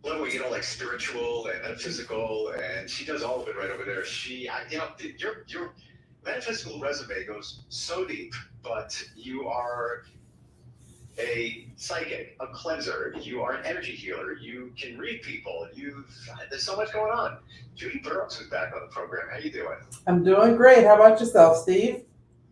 Level, like spiritual and physical, and she does all of it right over there. Your metaphysical resume goes so deep, but you are a psychic, a cleanser. You are an energy healer. You can read people. There's so much going on. Judy Burrows is back on the program. How you doing? I'm doing great. How about yourself, Steve?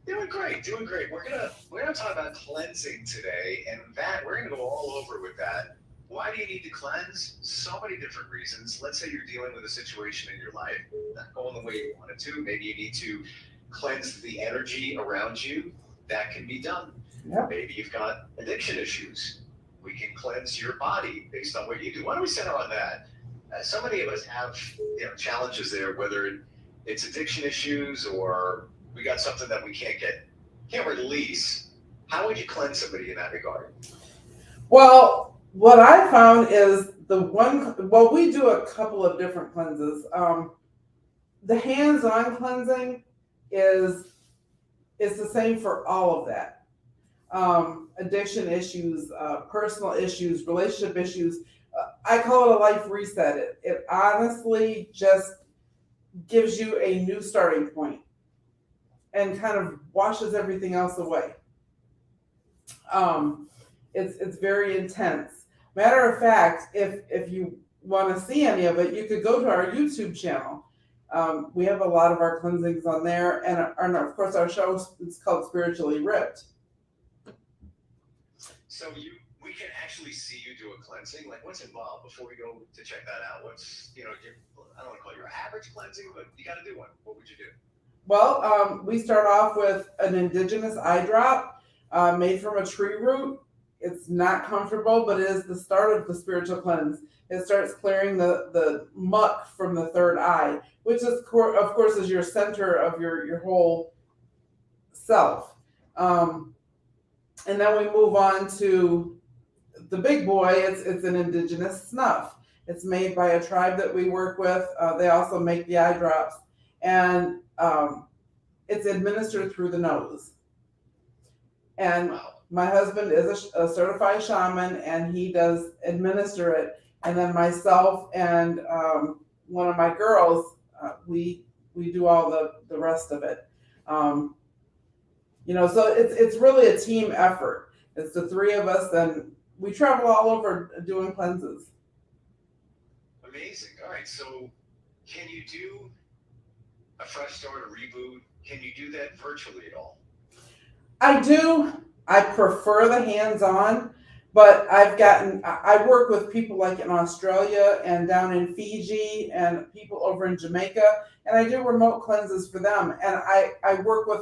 Doing great, doing great. We're gonna talk about cleansing today, and that we're gonna go all over with that. Why do you need to cleanse? So many different reasons. Let's say you're dealing with a situation in your life not going the way you want it to. Maybe you need to cleanse the energy around you. That can be done. Yep. Maybe you've got addiction issues. We can cleanse your body based on what you do. Why don't we center on that? So many of us have challenges there, whether it's addiction issues or we got something that we can't release. How would you cleanse somebody in that regard? Well, what I found is we do a couple of different cleanses. The hands-on cleansing is the same for all of that. Addiction issues, personal issues, relationship issues. I call it a life reset. It honestly just gives you a new starting point and kind of washes everything else away. It's very intense. Matter of fact, if you want to see any of it, you could go to our YouTube channel. We have a lot of our cleansings on there, and of course our show is called Spiritually Ripped. So we can actually see you do a cleansing. Like, what's involved before we go to check that out? What's I don't want to call it your average cleansing, but you got to do one. What would you do? Well, we start off with an indigenous eye drop made from a tree root. It's not comfortable, but it is the start of the spiritual cleanse. It starts clearing the muck from the third eye, which is, of course, is your center of your whole self. And then we move on to the big boy. It's an indigenous snuff. It's made by a tribe that we work with. They also make the eye drops, and it's administered through the nose. And Wow. My husband is a certified shaman, and he does administer it. And then myself and one of my girls, we do all the rest of it. So it's really a team effort. It's the three of us, and we travel all over doing cleanses. Amazing. All right. So can you do a fresh start, a reboot? Can you do that virtually at all? I do. I prefer the hands-on, but I work with people like in Australia and down in Fiji and people over in Jamaica, and I do remote cleanses for them. And I work with,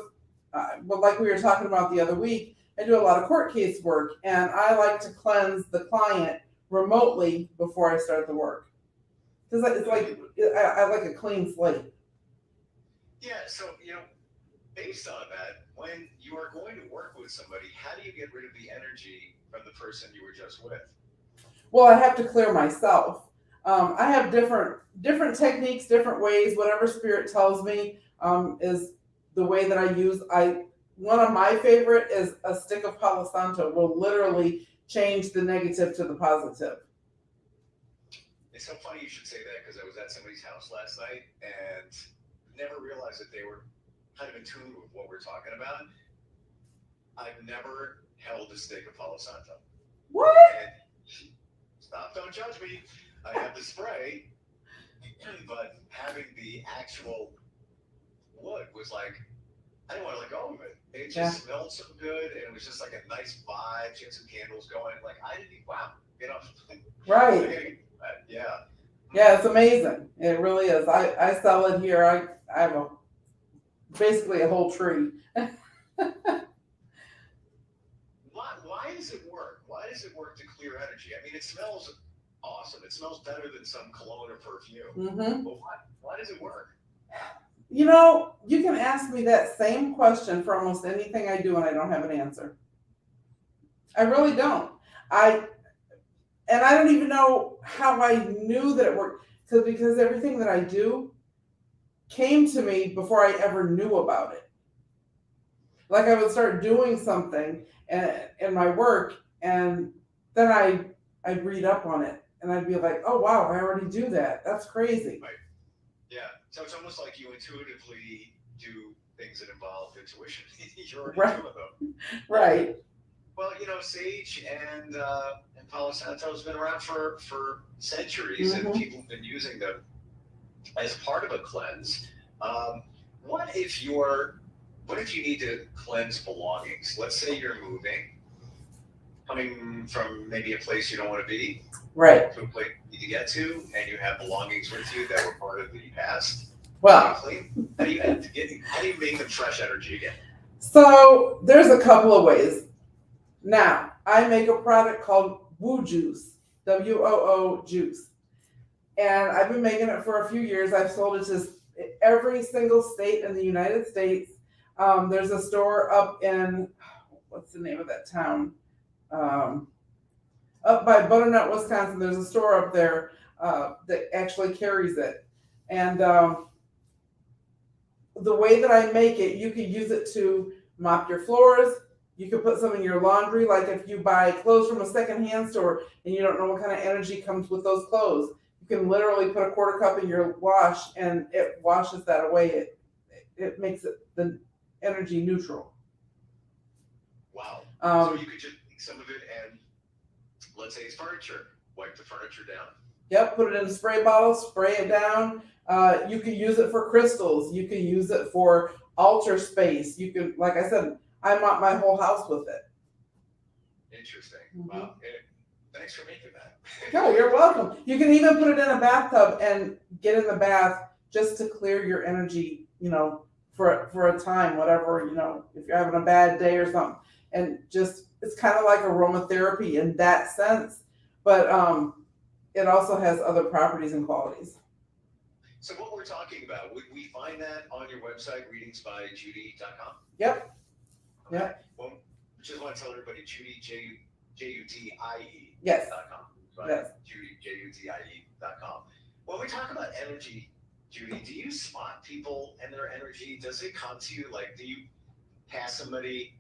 like we were talking about the other week, I do a lot of court case work, and I like to cleanse the client remotely before I start the work. Because it's like, I like a clean slate. Yeah, so, based on that, when you are going to work with somebody, how do you get rid of the energy from the person you were just with? Well, I have to clear myself. I have different techniques, different ways. Whatever spirit tells me is the way that I use. One of my favorite is a stick of Palo Santo will literally change the negative to the positive. It's so funny you should say that, because I was at somebody's house last night and never realized that they were kind of in tune with what we're talking about. I've never held a stick of Palo Santo. What? And stop, don't judge me. I have the spray, but having the actual wood was like, I didn't want to let go of it. It just smelled so good, and it was just like a nice vibe. She had some candles going. Like, I didn't even, wow, Right. Yeah. Yeah, it's amazing. It really is. I sell it here. I have basically a whole tree. Why does it work? Why does it work to clear energy? I mean, it smells awesome. It smells better than some cologne or perfume. Mm-hmm. But why does it work? You can ask me that same question for almost anything I do, and I don't have an answer. I really don't. I don't even know how I knew that it worked, because everything that I do came to me before I ever knew about it. Like I would start doing something in my work, and then I'd read up on it, and I'd be like, oh wow, I already do that. That's crazy. Right. Yeah. So it's almost like you intuitively do things that involve intuition. You're already Right, doing them. Yeah. right. Well, sage and Palo Santo has been around for centuries, and Hmm. people have been using them as part of a cleanse. Um, what if you're what if you need to cleanse belongings? Let's say you're moving, coming from maybe a place you don't want to be Right. to a place you need to get to, and you have belongings with you that were part of the past. How do you Well, clean? How do you make them fresh energy again? so there's a couple of ways. Now, I make a product called Woo Juice, WOO Juice. And I've been making it for a few years. I've sold it to every single state in the United States. There's a store up in, what's the name of that town? Um, Up by Butternut, Wisconsin. There's a store up there that actually carries it. And the way that I make it, you could use it to mop your floors. You could put some in your laundry, like if you buy clothes from a secondhand store and you don't know what kind of energy comes with those clothes. You can literally put a quarter cup in your wash and it washes that away. It makes it the energy neutral. Wow. So Um, you could just take some of it and, let's say it's furniture, wipe the furniture down. Yep, put it in a spray bottle, spray it down. You can use it for crystals. You can use it for altar space. You can, like I said, I mop my whole house with it. Interesting. Mhm. Wow. Thanks for making that. No, you're welcome. You can even put it in a bathtub and get in the bath just to clear your energy, for a time, whatever, if you're having a bad day or something. And just it's kind of like aromatherapy in that sense, but it also has other properties and qualities. So what we're talking about, would we find that on your website, readingsbyjudy.com? Yep. Okay. Yep. Well, just want to tell everybody, Judy, Yes. JUDIE.com. Right? Yes. Judy, JUDIE.com. When we talk about energy, Judy, do you spot people and their energy? Does it come to you? Like, do you pass somebody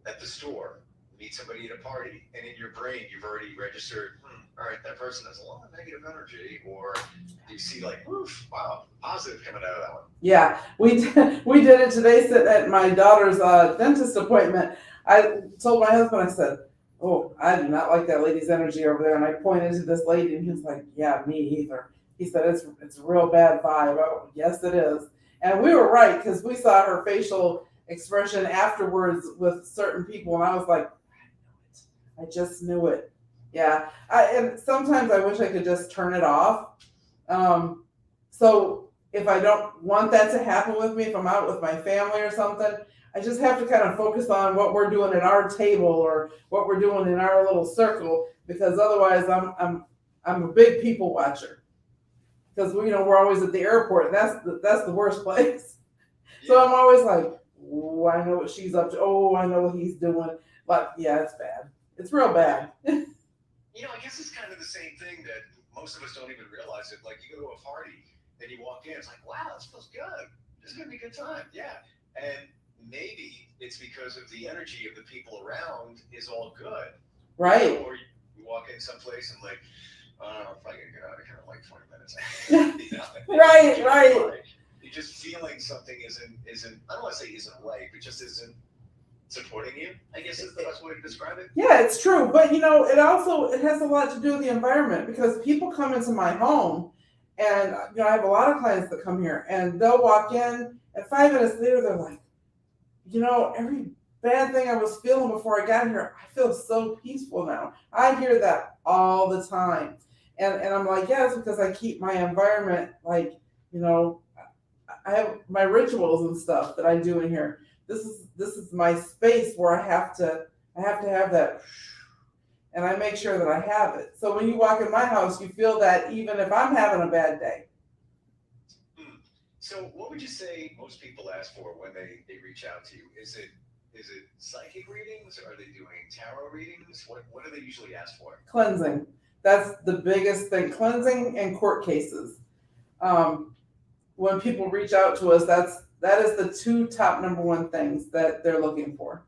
at the store, meet somebody at a party, and in your brain you've already registered, all right, that person has a lot of negative energy, or do you see like, oof, wow, positive coming out of that one? Yeah, we did it today sitting at my daughter's dentist appointment. I told my husband, I said, oh, I do not like that lady's energy over there. And I pointed to this lady and he was like, yeah, me either. He said, it's a real bad vibe. Oh, yes, it is. And we were right because we saw her facial expression afterwards with certain people. And I was like, I just knew it. Yeah. And sometimes I wish I could just turn it off. So if I don't want that to happen with me, if I'm out with my family or something, I just have to kind of focus on what we're doing at our table or what we're doing in our little circle, because otherwise I'm a big people watcher. Because we're always at the airport, and that's the worst place. So I'm always like, oh, I know what she's up to. Oh, I know what he's doing. But yeah, it's bad. It's real bad. I guess it's kind of the same thing that most of us don't even realize it. Like you go to a party and you walk in, it's like, wow, this feels good. This is gonna be a good time. Yeah. And maybe it's because of the energy of the people around is all good. Right. Or you walk in someplace and like, I don't know if I can get out of here in like 20 minutes. Right. You're just feeling something isn't I don't want to say isn't right, but just isn't supporting you, I guess is the best way to describe it. Yeah, it's true. But it has a lot to do with the environment, because people come into my home and I have a lot of clients that come here and they'll walk in and 5 minutes later they're like, every bad thing I was feeling before I got here, I feel so peaceful now. I hear that all the time. And I'm like, yeah, it's because I keep my environment like, I have my rituals and stuff that I do in here. This is my space where I have to have that, and I make sure that I have it. So when you walk in my house, you feel that even if I'm having a bad day. So what would you say most people ask for when they reach out to you? Is it psychic readings? Are they doing tarot readings? What do they usually ask for? Cleansing. That's the biggest thing. Cleansing and court cases. When people reach out to us, that is the two top number one things that they're looking for.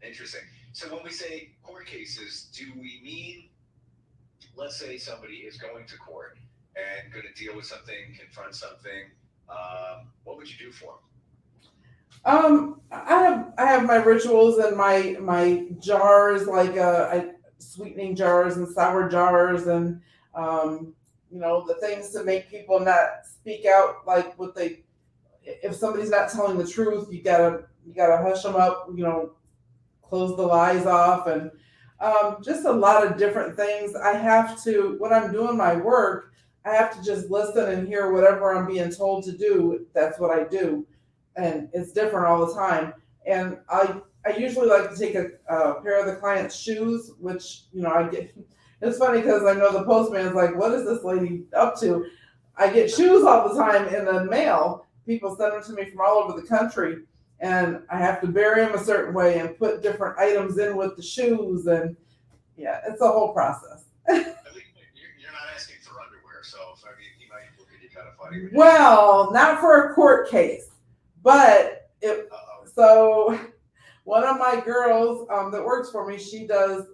Interesting. So when we say court cases, do we mean, let's say somebody is going to court and going to deal with something, confront something? What would you do for I have my rituals and my jars, like sweetening jars and sour jars, and the things to make people not speak out, like what they, if somebody's not telling the truth, you gotta hush them up, close the lies off, and just a lot of different things. I have to, when I'm doing my work, I have to just listen and hear whatever I'm being told to do. That's what I do, and it's different all the time. And I usually like to take a pair of the client's shoes, which I get. It's funny because I know the postman's like, "What is this lady up to?" I get shoes all the time in the mail. People send them to me from all over the country, and I have to bury them a certain way and put different items in with the shoes, and yeah, it's a whole process. I mean, you're not asking for underwear, so I mean, he might look at you kind of funny. Well, not for a court case, but so one of my girls that works for me, she does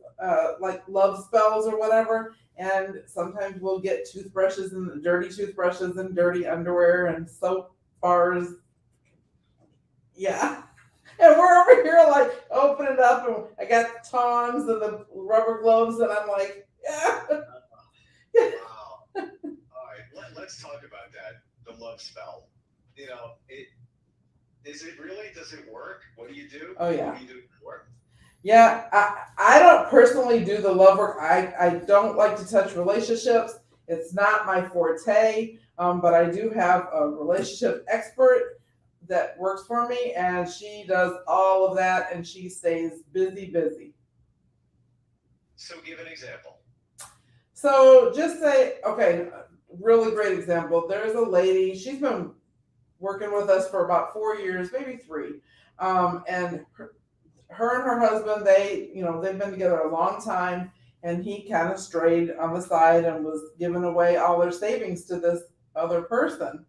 like love spells or whatever, and sometimes we'll get toothbrushes and dirty toothbrushes and dirty underwear and soap bars. Yeah. And we're over here like open it up, and I got the tongs and the rubber gloves, and I'm like, yeah. Wow. All right, let's talk about that. The love spell. Does it work? What do you do? Oh yeah. What do you do for work? Yeah, I don't personally do the love work. I don't like to touch relationships. It's not my forte, but I do have a relationship expert that works for me, and she does all of that, and she stays busy. So give an example. So just say, okay, really great example. There's a lady, she's been working with us for about 4 years, maybe 3. And her and her husband, they've been together a long time, and he kind of strayed on the side and was giving away all their savings to this other person.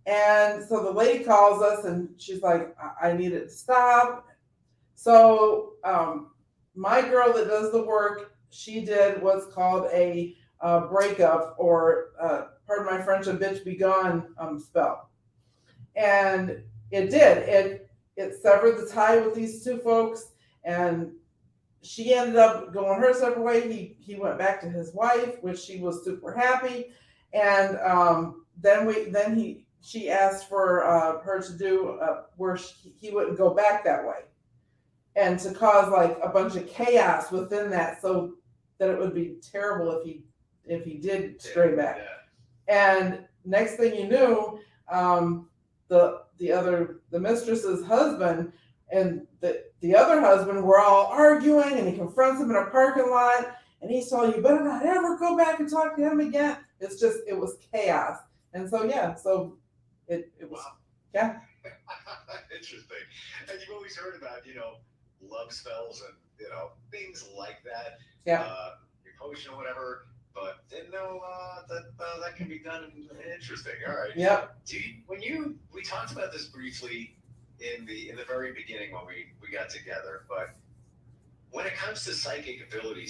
And so the lady calls us, and she's like, I need it to stop. So my girl that does the work, she did what's called a breakup, or pardon my French, a bitch be gone spell. And it did. It severed the tie with these two folks, and she ended up going her separate way. He went back to his wife, which she was super happy. And she asked for her to do where he wouldn't go back that way, and to cause like a bunch of chaos within that, so that it would be terrible if he did stray back. Yeah. And next thing you knew, the mistress's husband and the other husband were all arguing, and he confronts him in a parking lot, and he's telling you better not ever go back and talk to him again. It was chaos. And so it was, wow. Yeah. Interesting. And you've always heard about love spells and things like that. Yeah. Your potion or whatever. But didn't know that can be done. Interesting. All right. Yep. We talked about this briefly in the very beginning when we got together, but when it comes to psychic ability,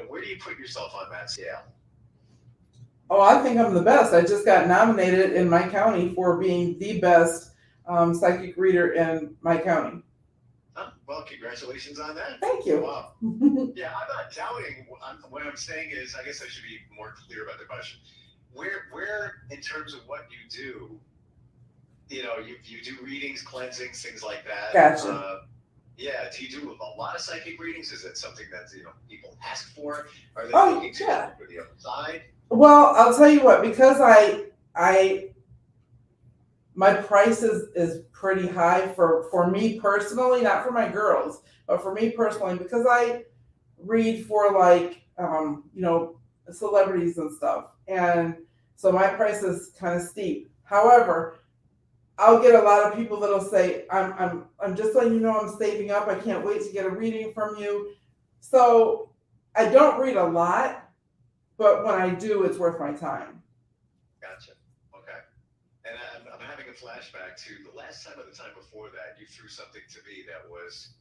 where do you put yourself on that scale? Oh, I think I'm the best. I just got nominated in my county for being the best psychic reader in my county. Well, congratulations on that. Thank you. Wow. Yeah, I'm not doubting. What I'm saying is, I guess I should be more clear about the question. Where in terms of what you do, you do readings, cleansings, things like that. Gotcha. Yeah. Do you do a lot of psychic readings? Is it something that people ask for? Are they looking to for the other side? Well, I'll tell you what, because my price is pretty high for me personally, not for my girls, but for me personally, because I read for celebrities and stuff. And so my price is kind of steep. However, I'll get a lot of people that'll say, I'm just letting you know I'm saving up. I can't wait to get a reading from you. So I don't read a lot, but when I do, it's worth my time. Gotcha. Okay. And I'm having a flashback to the last time or the time before that. You threw something to me that was,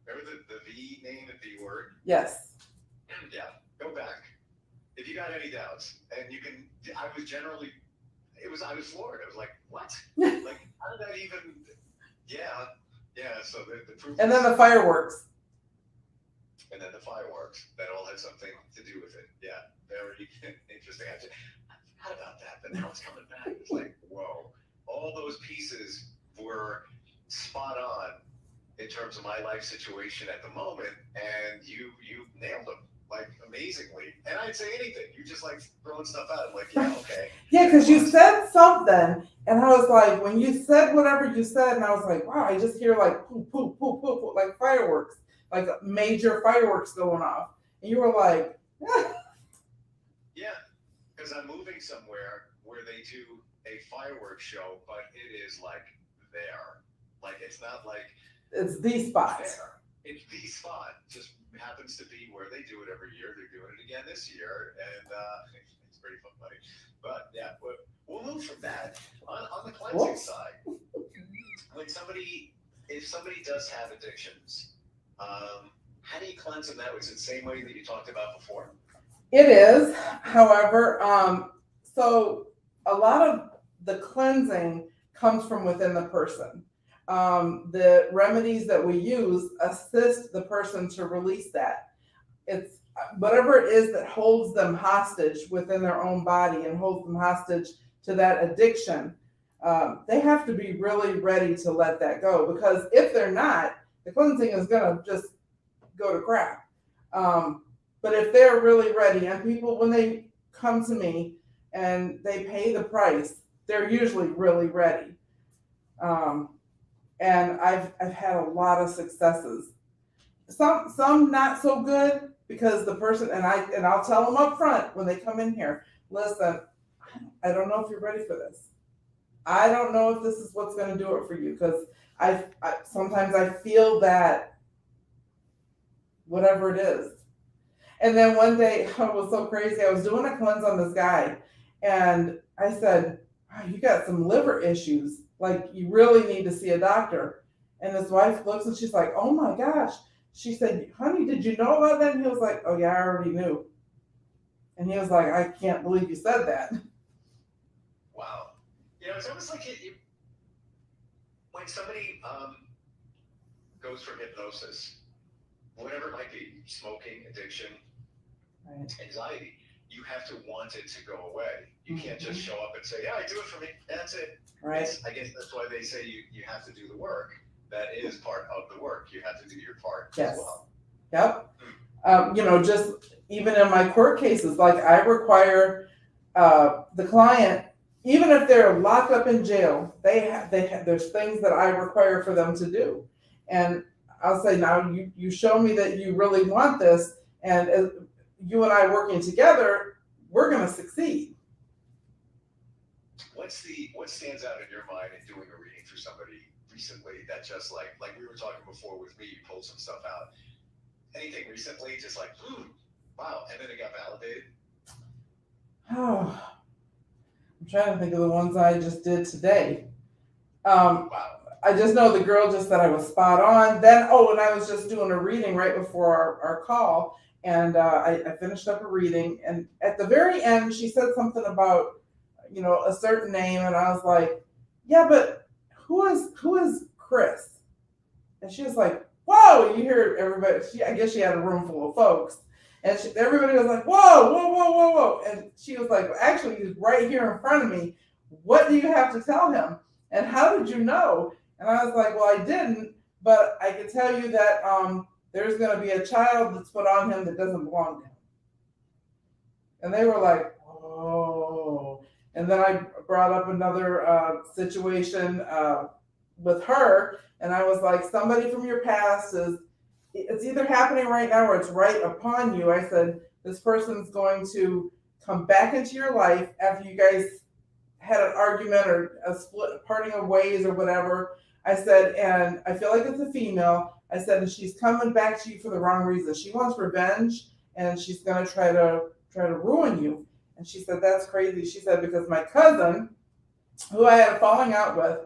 remember the V name, the V word? Yes. Yeah, go back. If you got any doubts, and you can, I was generally, I was floored. I was like, what? Like, how did that even, yeah, so the proof. And then the fireworks. And then the fireworks, that all had something to do with it. Yeah, very interesting. I forgot about that, but now it's coming back. It's like, whoa, all those pieces were spot on in terms of my life situation at the moment, and you nailed them like amazingly. And I'd say anything. You just like throwing stuff out. I'm like, yeah, okay. Yeah, because you said something, and I was like, when you said whatever you said, and I was like, wow, I just hear like poop, poop, poop, poop, poop, like fireworks, like major fireworks going off. And you were like, yeah, because I'm moving somewhere where they do a fireworks show, but it is like there. Like, it's not like it's the spot. There. It's the spot. Just happens to be where they do it every year. They're doing it again this year, and it's pretty funny. But yeah, we'll move from that on the cleansing side. When if somebody does have addictions, how do you cleanse them now? Is it the same way that you talked about before? It is, however, so a lot of the cleansing comes from within the person. The remedies that we use assist the person to release that. It's whatever it is that holds them hostage within their own body and holds them hostage to that addiction. They have to be really ready to let that go, because if they're not, the cleansing is going to just go to crap. But if they're really ready, and people, when they come to me and they pay the price, they're usually really ready. And I've had a lot of successes. Some not so good, because the person, and I'll tell them up front when they come in here, listen, I don't know if you're ready for this. I don't know if this is what's going to do it for you, because I sometimes I feel that whatever it is. And then one day, it was so crazy. I was doing a cleanse on this guy, and I said, wow, you got some liver issues. Like, you really need to see a doctor. And his wife looks and she's like, oh my gosh. She said, honey, did you know about that? And he was like, oh yeah, I already knew. And he was like, I can't believe you said that. Wow. It's almost like when somebody goes for hypnosis, whatever it might be, smoking, addiction, Right. Anxiety, you have to want it to go away. You can't just show up and say, yeah, I do it for me. That's it. Right. I guess that's why they say you have to do the work. That is part of the work. You have to do your part as well. Yep. Just even in my court cases, like, I require the client, even if they're locked up in jail, there's things that I require for them to do. And I'll say, now you show me that you really want this, and as you and I working together, we're going to succeed. What stands out in your mind in doing a reading for somebody recently that just like we were talking before with me, you pulled some stuff out. Anything recently, just like, wow, and then it got validated? Oh, I'm trying to think of the ones I just did today. Wow. I just know the girl just said I was spot on. Then, and I was just doing a reading right before our call, and I finished up a reading, and at the very end, she said something about, a certain name, and I was like, yeah, but who is Chris? And she was like, whoa, you hear everybody, I guess she had a room full of folks, and everybody was like, whoa, whoa, whoa, whoa, whoa. And she was like, well, actually, he's right here in front of me. What do you have to tell him? And how did you know? And I was like, well, I didn't, but I can tell you that there's going to be a child that's put on him that doesn't belong to him. And they were like, oh. And then I brought up another situation with her, and I was like, somebody from your past it's either happening right now or it's right upon you. I said, this person's going to come back into your life after you guys had an argument or a parting of ways or whatever. I said, and I feel like it's a female. I said, and she's coming back to you for the wrong reason. She wants revenge, and she's going to try to ruin you. And she said, that's crazy. She said, because my cousin who I had a falling out with,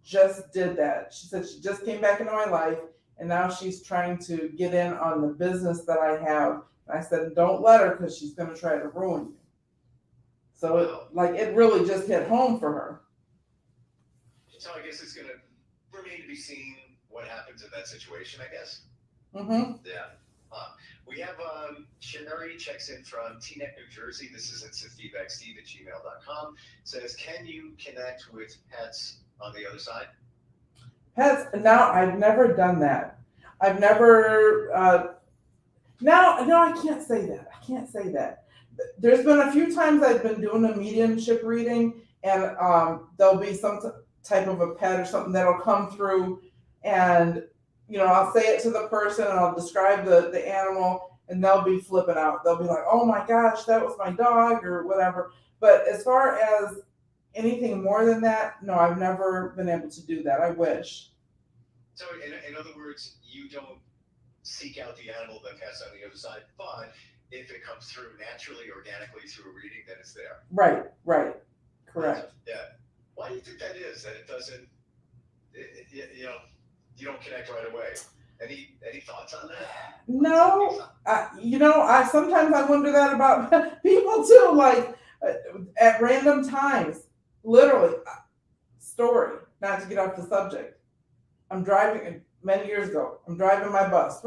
just did that. She said she just came back into my life, and now she's trying to get in on the business that I have. And I said, don't let her, because she's going to try to ruin you. So it really just hit home for her. So I guess it's going to remain to be seen what happens in that situation, I guess. Mm-hmm. Yeah. We have Sherry checks in from Teaneck, New Jersey. This is instantfeedbacksteve@gmail.com. Says, can you connect with pets on the other side? Pets, now I've never done that. I've never, no, I can't say that. I can't say that. There's been a few times I've been doing a mediumship reading, and there'll be some type of a pet or something that'll come through, and I'll say it to the person, and I'll describe the animal, and they'll be flipping out. They'll be like, oh my gosh, that was my dog, or whatever. But as far as anything more than that, no, I've never been able to do that. I wish. So in other words, you don't seek out the animal that passed on the other side, but if it comes through naturally, organically through a reading, then it's there. Right. Correct. Yeah. Why do you think that is? That it doesn't, you don't connect right away. Any thoughts on that? No, I sometimes I wonder that about people too. Like at random times, literally. Story. Not to get off the subject. I'm driving many years ago. I'm driving my bus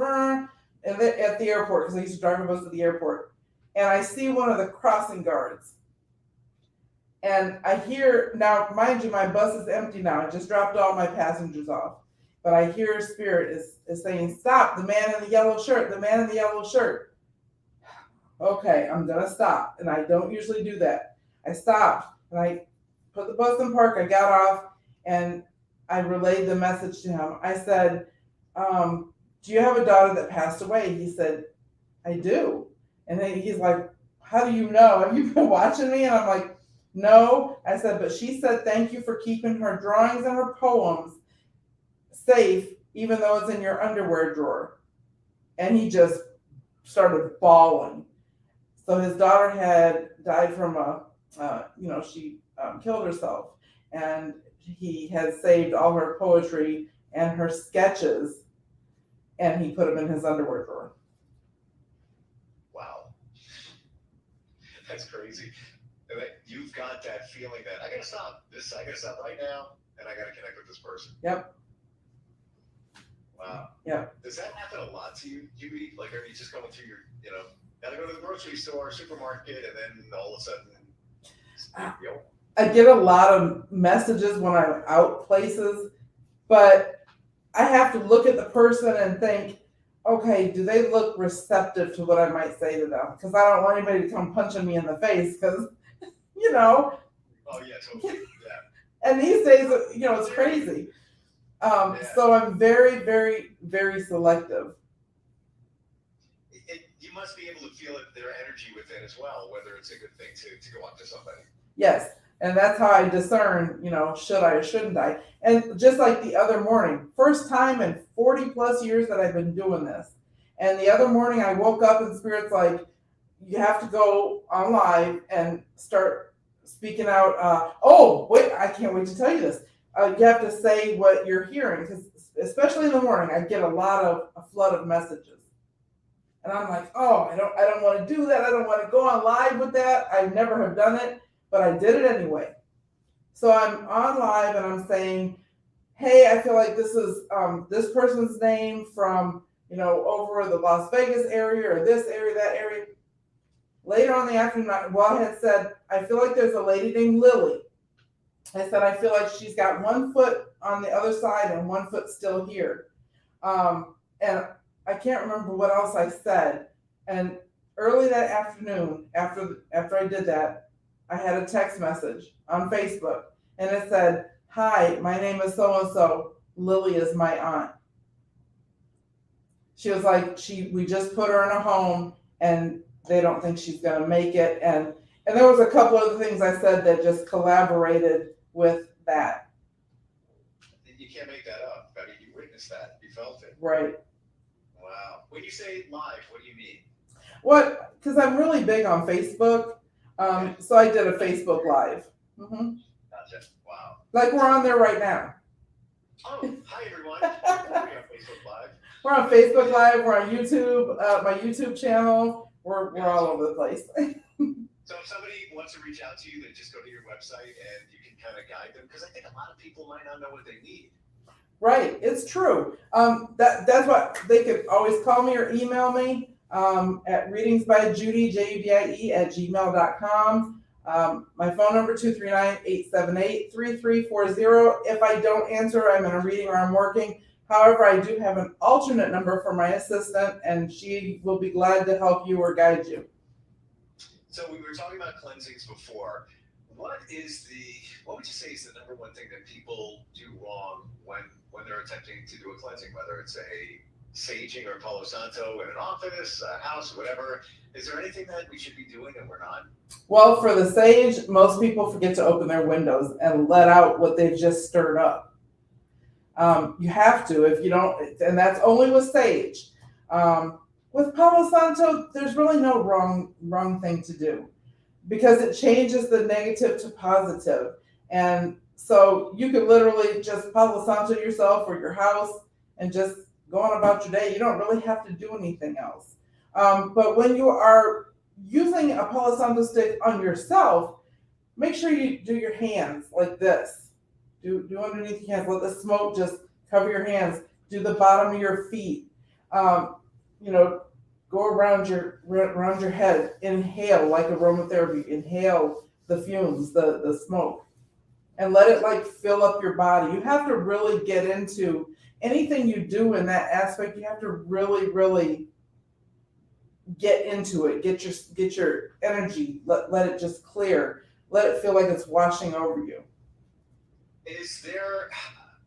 at the airport, because I used to drive a bus to the airport, and I see one of the crossing guards. And I hear, now, mind you, my bus is empty now. I just dropped all my passengers off. But I hear Spirit is saying, stop, the man in the yellow shirt, the man in the yellow shirt. Okay, I'm going to stop. And I don't usually do that. I stopped, and I put the bus in park. I got off, and I relayed the message to him. I said, do you have a daughter that passed away? He said, I do. And then he's like, how do you know? Have you been watching me? And I'm like, no. I said, but she said thank you for keeping her drawings and her poems safe, even though it's in your underwear drawer. And he just started bawling. So his daughter had died from she killed herself. And he had saved all her poetry and her sketches, and he put them in his underwear drawer. Wow. That's crazy. You've got that feeling that I gotta stop right now, and I gotta connect with this person. Yep. Wow. Yep. Does that happen a lot to you, Judy? Like, are you just going through your, gotta go to the grocery store, supermarket, and then all of a sudden, I get a lot of messages when I'm out places, but I have to look at the person and think, okay, do they look receptive to what I might say to them? Because I don't want anybody to come punching me in the face, because, Oh, yeah, totally. Yeah. And these days, it's crazy. So I'm very, very, very selective. You must be able to feel their energy within as well, whether it's a good thing to go up to somebody. Yes. And that's how I discern, should I or shouldn't I? And just like the other morning, first time in 40 plus years that I've been doing this. And the other morning I woke up and Spirit's like, you have to go on live and start speaking out. I can't wait to tell you this. You have to say what you're hearing, because especially in the morning, I get a flood of messages. And I'm like, I don't want to do that. I don't want to go on live with that. I never have done it, but I did it anyway. So I'm on live and I'm saying, hey, I feel like this is this person's name from, over the Las Vegas area, or this area, that area. Later on in the afternoon, I had said, I feel like there's a lady named Lily. I said, I feel like she's got 1 foot on the other side and 1 foot still here. And I can't remember what else I said. And early that afternoon, after I did that, I had a text message on Facebook, and it said, hi, my name is so-and-so. Lily is my aunt. She was like, we just put her in a home, and they don't think she's going to make it. And there was a couple other things I said that just collaborated with that. You can't make that up. I mean, you witnessed that. You felt it. Right. Wow. When you say live, what do you mean? Because I'm really big on Facebook. So I did a Facebook Live. Mm-hmm. Gotcha. Wow. Like we're on there right now. Oh, hi everyone. We're on Facebook Live. We're on Facebook Live. We're on YouTube. My YouTube channel. We're all over the place. So if somebody wants to reach out to you, they just go to your website and you can kind of guide them, because I think a lot of people might not know what they need. Right, it's true. That's what they could always call me or email me at readingsbyjudy, JUDIE at gmail.com. My phone number 239-878-3340. If I don't answer, I'm in a reading or I'm working. However, I do have an alternate number for my assistant, and she will be glad to help you or guide you. So we were talking about cleansings before. What would you say is the number one thing that people do wrong when they're attempting to do a cleansing, whether it's a saging or Palo Santo in an office, a house, whatever? Is there anything that we should be doing and we're not? Well, for the sage, most people forget to open their windows and let out what they've just stirred up. You have to. If you don't, and that's only with sage. With Palo Santo, there's really no wrong thing to do, because it changes the negative to positive. And so you could literally just Palo Santo yourself or your house and just go on about your day. You don't really have to do anything else. But when you are using a Palo Santo stick on yourself, make sure you do your hands like this. Do underneath your hands. Let the smoke just cover your hands. Do the bottom of your feet. Go around your head. Inhale like aromatherapy. Inhale the fumes, the smoke, and let it like fill up your body. You have to really get into anything you do in that aspect. You have to really, really get into it. Get your energy. Let it just clear. Let it feel like it's washing over you. Is there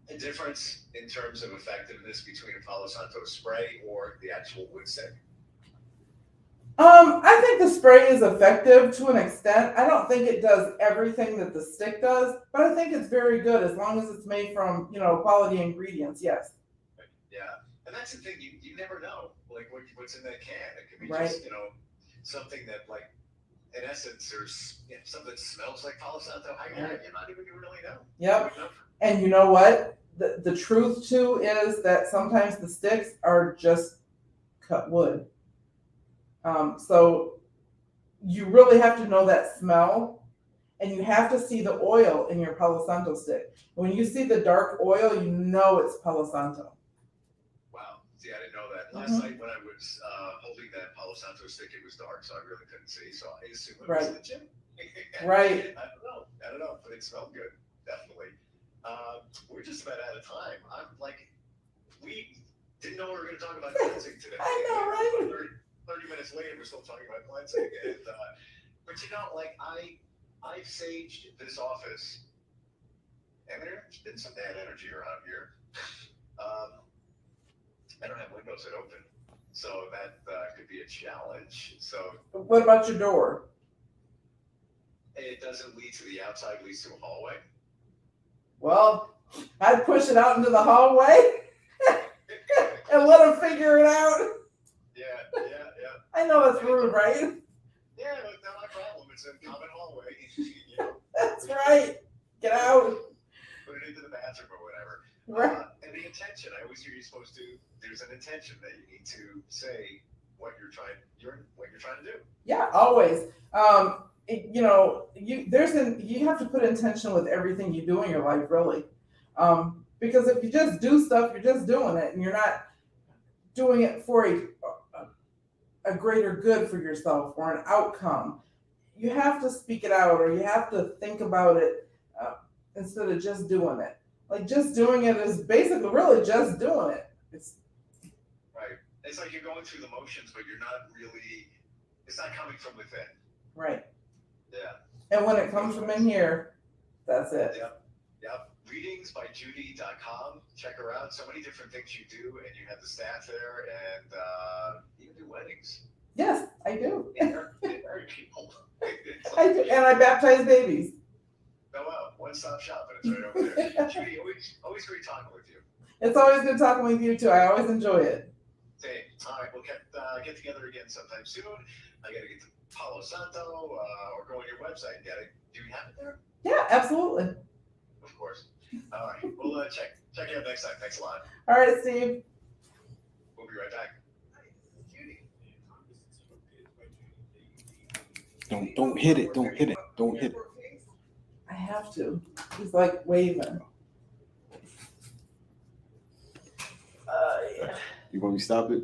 a difference in terms of effectiveness between a Palo Santo spray or the actual wood stick? I think the spray is effective to an extent. I don't think it does everything that the stick does, but I think it's very good as long as it's made from, quality ingredients. Yes. Yeah. And that's the thing, you never know, like what's in that can. It could be right. just, something that, like, in essence, there's something that smells like Palo Santo. You're not even going to really know. Yep. And you know what? The truth too is that sometimes the sticks are just cut wood. So you really have to know that smell, and you have to see the oil in your Palo Santo stick. When you see the dark oil, you know it's Palo Santo. Wow. See, I didn't know that. Last night when I was holding that Palo Santo stick, it was dark, so I really couldn't see. So I assume it was legit. Right. I don't know, but it smelled good, definitely. We're just about out of time. We didn't know we were going to talk about cleansing today. I know, right? 30 minutes later, we're still talking about cleansing. And, but I've saged this office, and there's been some bad energy around here. I don't have windows that open, so that could be a challenge. So what about your door? It doesn't lead to the outside, it leads to a hallway. Well, I'd push it out into the hallway and let them figure it out. Yeah. I know it's rude, right? Yeah, but not my problem. It's a common hallway. That's right. Get out. Put it into the bathroom or whatever. Right. And the intention. I always hear you're supposed to. There's an intention that you need to say what you're trying to do. Yeah, always. You have to put intention with everything you do in your life, really. Because if you just do stuff, you're just doing it, and you're not doing it for a greater good for yourself or an outcome. You have to speak it out, or you have to think about it instead of just doing it. Like, just doing it is basically really just doing it. It's right. It's like you're going through the motions, but you're not really. It's not coming from within. Right. Yeah. And when it comes from in here, that's it. Yep. Readingsbyjudy.com. Check her out. So many different things you do, and you have the staff there, and you do weddings. Yes, I do. Married people. I do, and I baptize babies. Oh wow, one-stop shop, and it's right over there. Judy, always great talking with you. It's always good talking with you too. I always enjoy it. Same. All right, we'll get together again sometime soon. I got to get to Palo Santo or go on your website. Do you have it there? Yeah, absolutely. Of course. All right. We'll check you out next time. Thanks a lot. All right, Steve. We'll be right back. Don't hit it. Don't hit it. Don't hit it. I have to. He's like waving. Yeah. You want me to stop it?